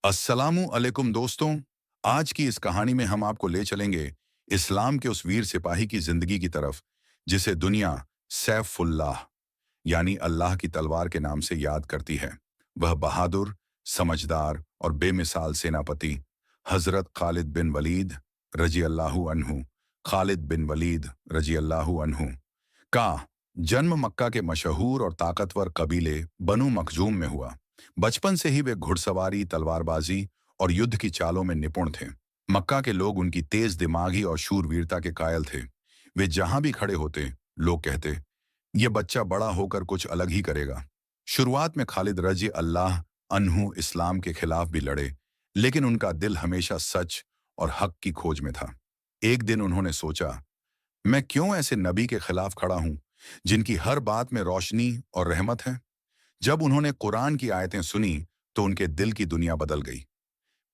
अस्सलामु अलैकुम दोस्तों। आज की इस कहानी में हम आपको ले चलेंगे इस्लाम के उस वीर सिपाही की जिंदगी की तरफ जिसे दुनिया सैफुल्लाह यानी अल्लाह की तलवार के नाम से याद करती है। वह बहादुर, समझदार और बेमिसाल सेनापति हजरत खालिद बिन वलीद रजी अल्लाहु अन्हु खालिद बिन वलीद रजी अल्लाहु अन्हु का जन्म मक्का के मशहूर और ताकतवर कबीले बनु मखजूम में हुआ। बचपन से ही वे घुड़सवारी, तलवारबाजी और युद्ध की चालों में निपुण थे। मक्का के लोग उनकी तेज दिमागी और शूरवीरता के कायल थे। वे जहां भी खड़े होते, लोग कहते, ये बच्चा बड़ा होकर कुछ अलग ही करेगा। शुरुआत में खालिद रजी अल्लाह अन्हु इस्लाम के खिलाफ भी लड़े, लेकिन उनका दिल हमेशा सच और हक की खोज में था। एक दिन उन्होंने सोचा, मैं क्यों ऐसे नबी के खिलाफ खड़ा हूं जिनकी हर बात में रोशनी और रहमत है। जब उन्होंने कुरान की आयतें सुनी तो उनके दिल की दुनिया बदल गई।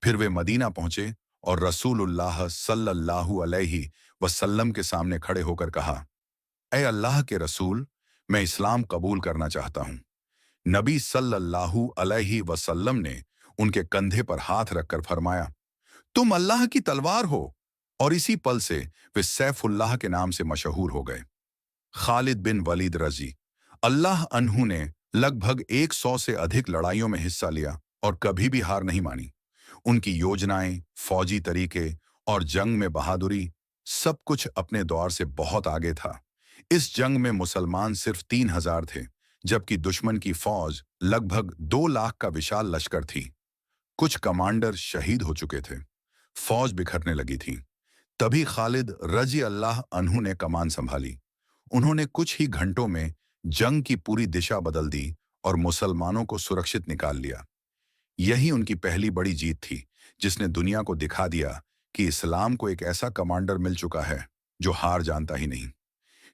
फिर वे मदीना पहुंचे और रसूलुल्लाह सल्लल्लाहु अलैहि वसल्लम के सामने खड़े होकर कहा, ऐ अल्लाह के रसूल, मैं इस्लाम कबूल करना चाहता हूं। नबी सल्लल्लाहु अलैहि वसल्लम ने उनके कंधे पर हाथ रखकर फरमाया, तुम अल्लाह की तलवार हो। और इसी पल से वे सैफुल्लाह के नाम से मशहूर हो गए। खालिद बिन वलीद रजी अल्लाह अन्हु ने लगभग 100 से अधिक लड़ाइयों में हिस्सा लिया और कभी भी हार नहीं मानी। उनकी योजनाएं, फौजी तरीके और जंग में बहादुरी, सब कुछ अपने दौर से बहुत आगे था। इस जंग में मुसलमान सिर्फ 3000 थे, जबकि दुश्मन की फौज लगभग 2 लाख का विशाल लश्कर थी। कुछ कमांडर शहीद हो चुके थे, फौज बिखरने लगी थी। तभी खालिद रजी अल्लाह अन्हु ने कमान संभाली। उन्होंने कुछ ही घंटों में जंग की पूरी दिशा बदल दी और मुसलमानों को सुरक्षित निकाल लिया। यही उनकी पहली बड़ी जीत थी, जिसने दुनिया को दिखा दिया कि इस्लाम को एक ऐसा कमांडर मिल चुका है जो हार जानता ही नहीं।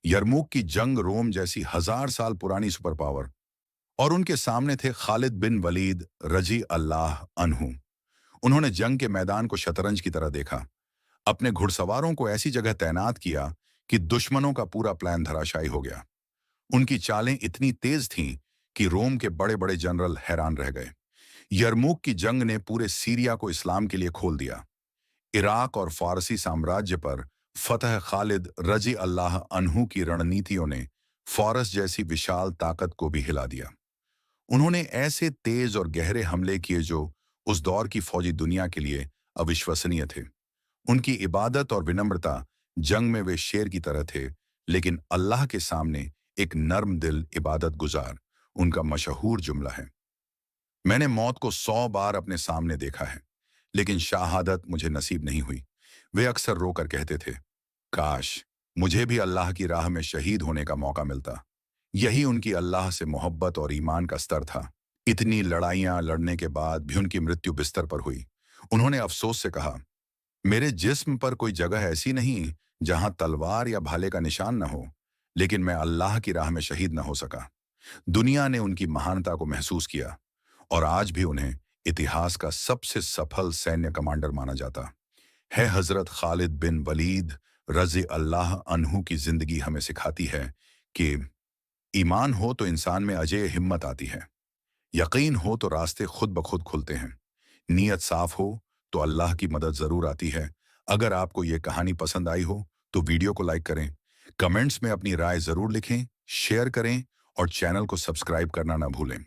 यरमुक की जंग रोम जैसी 1000 साल पुरानी सुपर पावर, और उनके सामने थे खालिद बिन वलीद रजी अल्लाह अन्हु। उन्होंने जंग के मैदान को शतरंज की तरह देखा, अपने घुड़सवारों को ऐसी जगह तैनात किया कि दुश्मनों का पूरा प्लान धराशायी हो गया। उनकी चालें इतनी तेज थीं कि रोम के बड़े बड़े जनरल हैरान रह गए। यरमुक की जंग ने पूरे सीरिया को इस्लाम के लिए खोल दिया। इराक और फारसी साम्राज्य पर फतह खालिद रजी अल्लाह अन्हु की रणनीतियों ने फारस जैसी विशाल ताकत को भी हिला दिया। उन्होंने ऐसे तेज और गहरे हमले किए जो उस दौर की फौजी दुनिया के लिए अविश्वसनीय थे। उनकी इबादत और विनम्रता, जंग में वे शेर की तरह थे, लेकिन अल्लाह के सामने एक नर्म दिल इबादत गुजार उनका मशहूर जुमला है। मैंने मौत को 100 बार अपने सामने देखा है, लेकिन शहादत मुझे नसीब नहीं हुई। वे अक्सर रोकर कहते थे, काश मुझे भी अल्लाह की राह में शहीद होने का मौका मिलता। यही उनकी अल्लाह से मोहब्बत और ईमान का स्तर था। इतनी लड़ाइयां लड़ने के बाद भी उनकी मृत्यु बिस्तर पर हुई। उन्होंने अफसोस से कहा, मेरे जिस्म पर कोई जगह ऐसी नहीं जहां तलवार या भाले का निशान न हो, लेकिन मैं अल्लाह की राह में शहीद न हो सका। दुनिया ने उनकी महानता को महसूस किया और आज भी उन्हें इतिहास का सबसे सफल सैन्य कमांडर माना जाता है। हजरत खालिद बिन वलीद रजी अल्लाह अन्हु की जिंदगी हमें सिखाती है कि ईमान हो तो इंसान में अजेय हिम्मत आती है, यकीन हो तो रास्ते खुद ब खुद खुलते हैं, नीयत साफ हो तो अल्लाह की मदद जरूर आती है। अगर आपको ये कहानी पसंद आई हो तो वीडियो को लाइक करें, कमेंट्स में अपनी राय जरूर लिखें, शेयर करें और चैनल को सब्सक्राइब करना ना भूलें।